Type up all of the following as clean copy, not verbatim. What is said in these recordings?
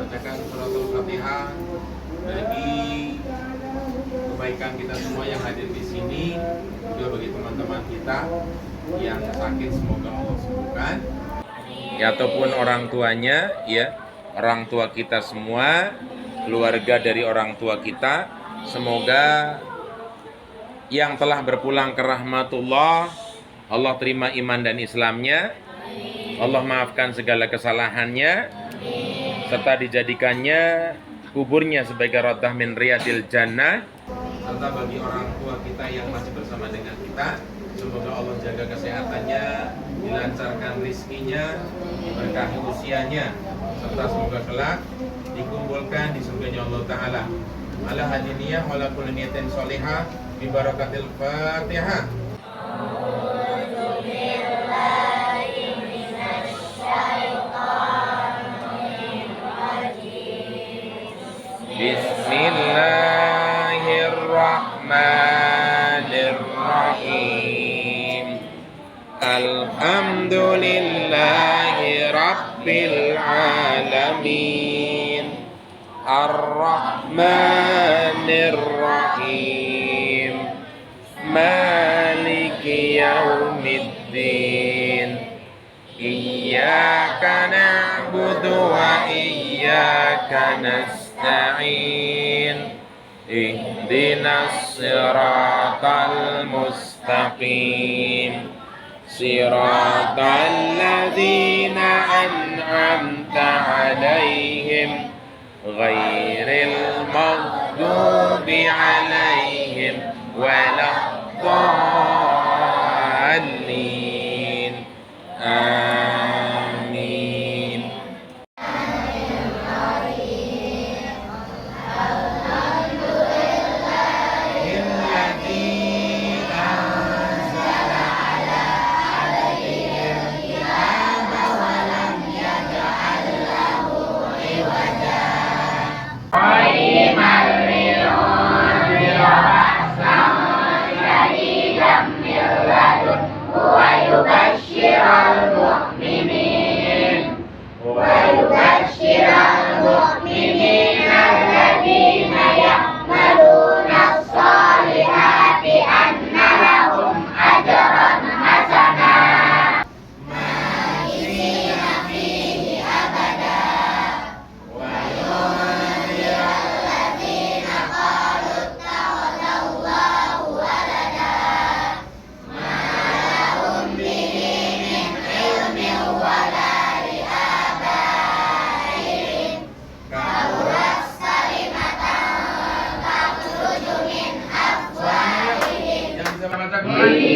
membacakan suratul Fatihah bagi kebaikan kita semua yang hadir di sini, juga bagi teman-teman kita yang sakit semoga Allah sembuhkan. Ya, ataupun orang tuanya, ya, orang tua kita semua, keluarga dari orang tua kita, semoga yang telah berpulang ke rahmatullah, Allah terima iman dan Islamnya, Allah maafkan segala kesalahannya, serta dijadikannya kuburnya sebagai radah min riyadil jannah. Serta bagi orang tua kita yang masih bersama dengan kita, semoga Allah jaga kesehatannya, dilancarkan rizkinya, diberkahi usianya, serta semoga kelak dikumpulkan di surganya Allah Ta'ala. Ala hadiniyah wa ala kulli niyatin sholihah bi barakatil Fatihah. Bismillahirrahmanirrahim. Alhamdulillahi rabbil alamin. Ar-Rahmanir-Rahim. Maliki yaumiddin. Iyyaka na'budu wa iyyaka nasta'in. Ihdinas siratal mustaqim. Siratal ladzina an'amta 'alaihim ghairil maghdubi 'alaihim waladdallin. Amin.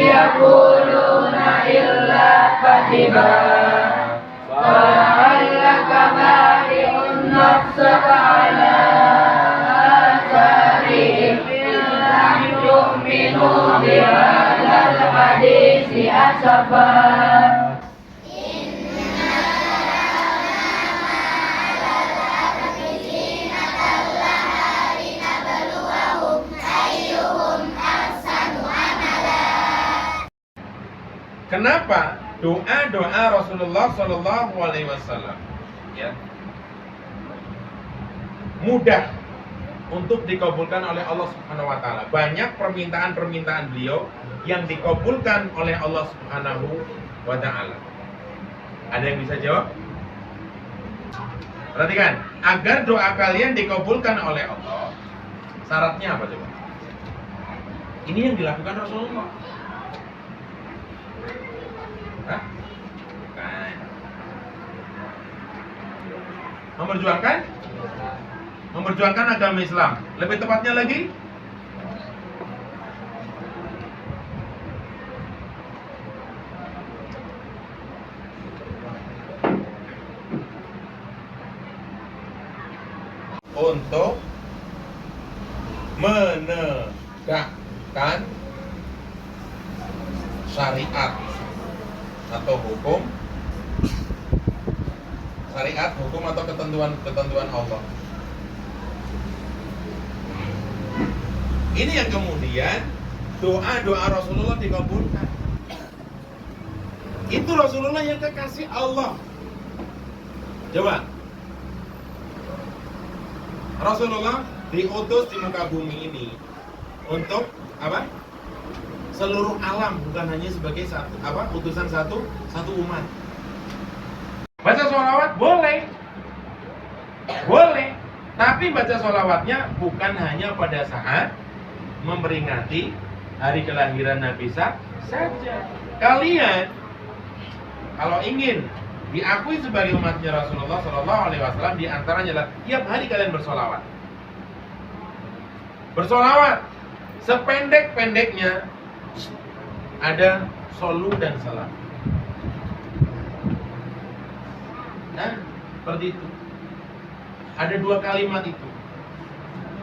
Yaquluna illa kadiba fala'allaka bari'un nafsaka ala atharihim lam yu'minu bihadzal haditsi asafa. Kenapa doa Rasulullah Shallallahu Alaihi Wasallam ya mudah untuk dikabulkan oleh Allah Subhanahu Wa Taala? Banyak permintaan beliau yang dikabulkan oleh Allah Subhanahu Wa Taala. Ada yang bisa jawab? Perhatikan, agar doa kalian dikabulkan oleh Allah, syaratnya apa coba? Ini yang dilakukan Rasulullah. Hah? Bukan. Memperjuangkan agama Islam. Lebih tepatnya lagi, untuk menegakkan syariat atau hukum atau ketentuan Allah. Ini yang kemudian doa Rasulullah dikabulkan. Itu Rasulullah yang kekasih Allah. Coba Rasulullah diutus di muka bumi ini untuk apa? Seluruh alam, bukan hanya sebagai utusan satu umat. Baca sholawat boleh, tapi baca sholawatnya bukan hanya pada saat memperingati hari kelahiran Nabi saja. Kalian kalau ingin diakui sebagai umatnya Rasulullah Shallallahu Alaihi Wasallam, di antaranya adalah tiap hari kalian bersolawat. Bersolawat sependek-pendeknya ada solu dan salam. Nah, seperti itu. Ada dua kalimat itu.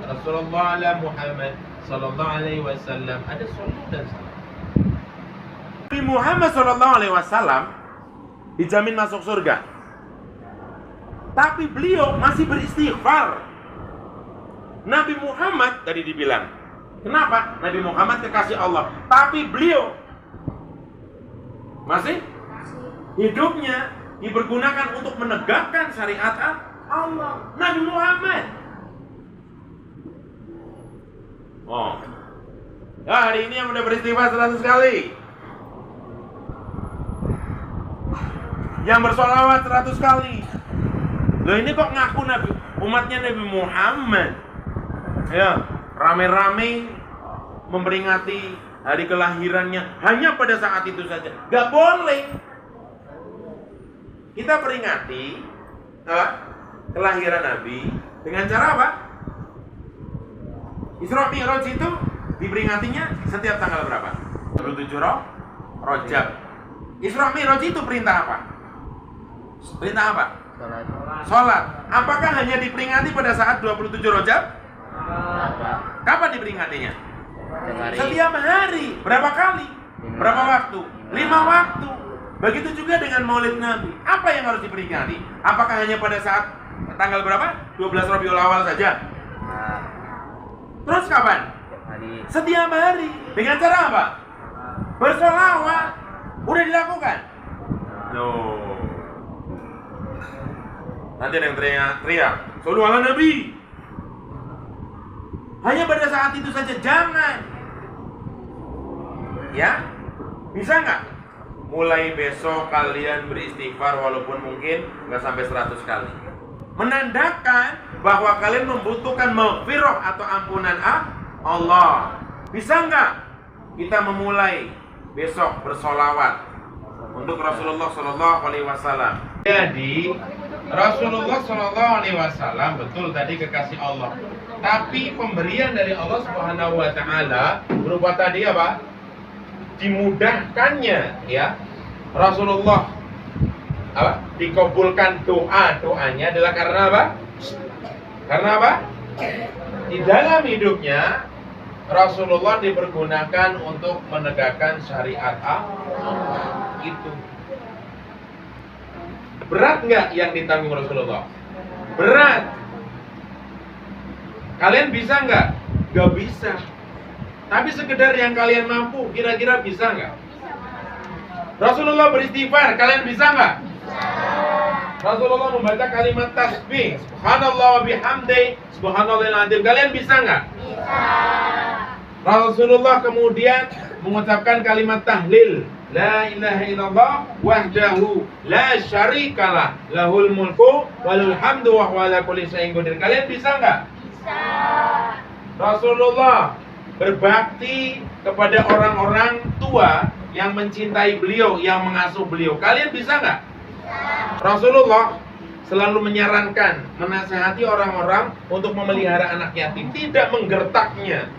Rasulullah ala Muhammad Sallallahu Alaihi Wasallam, ada solu dan salam. Nabi Muhammad Sallallahu Alaihi Wasallam dijamin masuk surga, tapi beliau masih beristighfar. Nabi Muhammad tadi dibilang, kenapa? Nabi Muhammad kekasih Allah, tapi beliau masih hidupnya dipergunakan untuk menegakkan syariat Allah. Nabi Muhammad. Oh, ya, hari ini yang udah beristighfar 100 kali, yang bersolawat 100 kali. Loh, ini kok ngaku Nabi, umatnya Nabi Muhammad. Ya, rame-rame memperingati hari kelahirannya hanya pada saat itu saja. Gak boleh. Kita peringati kelahiran Nabi dengan cara apa? Isra Mi'raj itu diperingatinya setiap tanggal berapa? 27 Rajab. Isra Mi'raj itu perintah apa? Perintah apa? Sholat. Apakah hanya diperingati pada saat 27 Rajab? Kapan diperingatinya? Setiap hari. Berapa kali? Berapa waktu? 5 waktu. Begitu juga dengan Maulid Nabi. Apa yang harus diperingati? Apakah hanya pada saat tanggal berapa? 12 Rabiul Awal saja? Terus kapan? Setiap hari. Dengan cara apa? Bersolawat. Udah dilakukan? Loh. Nanti ada yang teriak, sallu ala Nabi. Hanya pada saat itu saja, jangan. Ya, bisa nggak? Mulai besok kalian beristighfar walaupun mungkin nggak sampai 100 kali. Menandakan bahwa kalian membutuhkan maghfirah atau ampunan Allah. Bisa nggak kita memulai besok bersolawat untuk Rasulullah Shallallahu Alaihi Wasallam? Jadi Rasulullah Shallallahu Alaihi Wasallam betul tadi kekasih Allah. Tapi pemberian dari Allah Subhanahu Wa Taala berupa tadi apa? Dimudahkannya, ya. Rasulullah apa? Dikabulkan doanya adalah karena apa? Karena apa? Di dalam hidupnya Rasulullah dipergunakan untuk menegakkan syariat Allah. Itu. Berat nggak yang ditanggung Rasulullah? Berat. Kalian bisa nggak? Nggak bisa. Tapi sekedar yang kalian mampu, kira-kira bisa nggak? Rasulullah beristighfar, kalian bisa nggak? Rasulullah membaca kalimat tasbih, subhanallah wa bihamdi, subhanallahil azim, kalian bisa nggak? Bisa. Rasulullah kemudian mengucapkan kalimat tahlil, la ilaha illallah wahdahu la syarikalah lahul mulku walul hamdu wa huwa ala kulli syai'in qadir. Kalian bisa nggak? Bisa. Rasulullah berbakti kepada orang-orang tua yang mencintai beliau, yang mengasuh beliau. Kalian bisa nggak? Bisa. Rasulullah selalu menyarankan, menasihati orang-orang untuk memelihara anak yatim, tidak menggertaknya.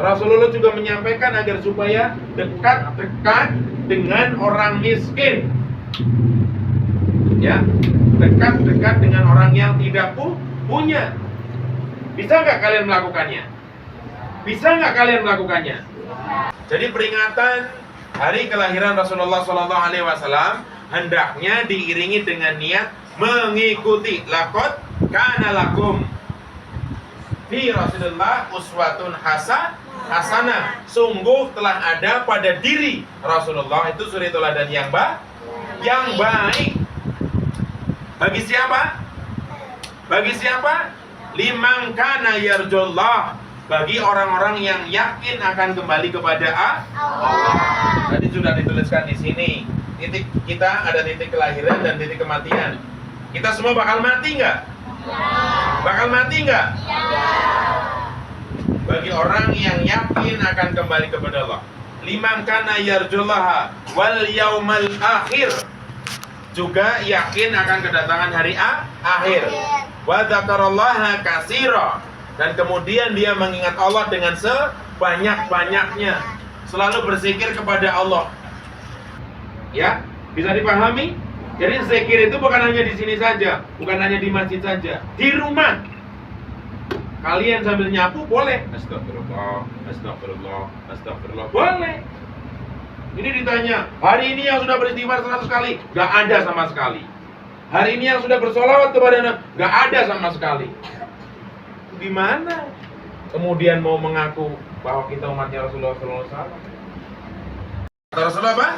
Rasulullah juga menyampaikan agar supaya dekat-dekat dengan orang miskin. Ya, dekat-dekat dengan orang yang tidak punya. Bisa nggak kalian melakukannya? Bisa nggak kalian melakukannya? Jadi peringatan hari kelahiran Rasulullah SAW hendaknya diiringi dengan niat mengikuti. Laqad kana lakum fi Rasulillah uswatun hasanah. Sungguh telah ada pada diri Rasulullah itu suri teladan yang baik. Bagi siapa? Bagi siapa? Liman kana yarjullah, bagi orang-orang yang yakin akan kembali kepada Allah. Tadi sudah dituliskan di sini. Titik kita ada titik kelahiran dan titik kematian. Kita semua bakal mati nggak? Bakal mati nggak? Bagi orang yang yakin akan kembali kepada Allah. Liman kana yarjullaha wal yaumal akhir, juga yakin akan kedatangan hari akhir. Wa dzakarallaha katsira, dan kemudian dia mengingat Allah dengan sebanyak-banyaknya, selalu berzikir kepada Allah. Ya, bisa dipahami? Jadi zikir itu bukan hanya di sini saja, bukan hanya di masjid saja, di rumah. Kalian sambil nyapu boleh. Astagfirullah, astagfirullah, astagfirullah. Boleh. Ini ditanya, hari ini yang sudah beristighfar 100 kali? Gak ada sama sekali. Hari ini yang sudah bersolawat kepada Nabi? Gak ada sama sekali. Gimana? Kemudian mau mengaku bahwa kita umatnya Rasulullah SAW. Kata Rasulullah apa?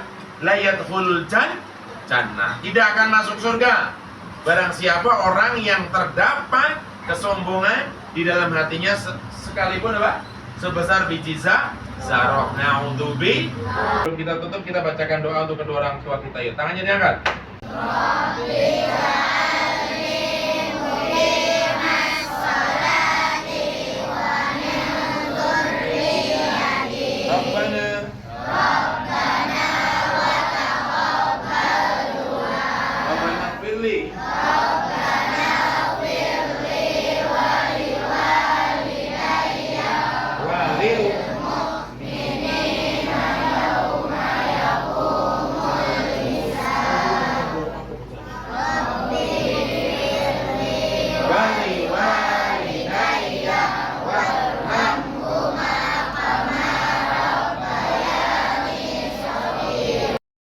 La yadkhulul jannah, tidak akan masuk surga barang siapa orang yang terdapat kesombongan di dalam hatinya sekalipun apa? Sebesar biji zarah. Naudzubi. Sebelum kita tutup, kita bacakan doa untuk kedua orang tua kita. Yuk, tangannya diangkat. Rabbana wa taqabbal du'a. Rabbana firli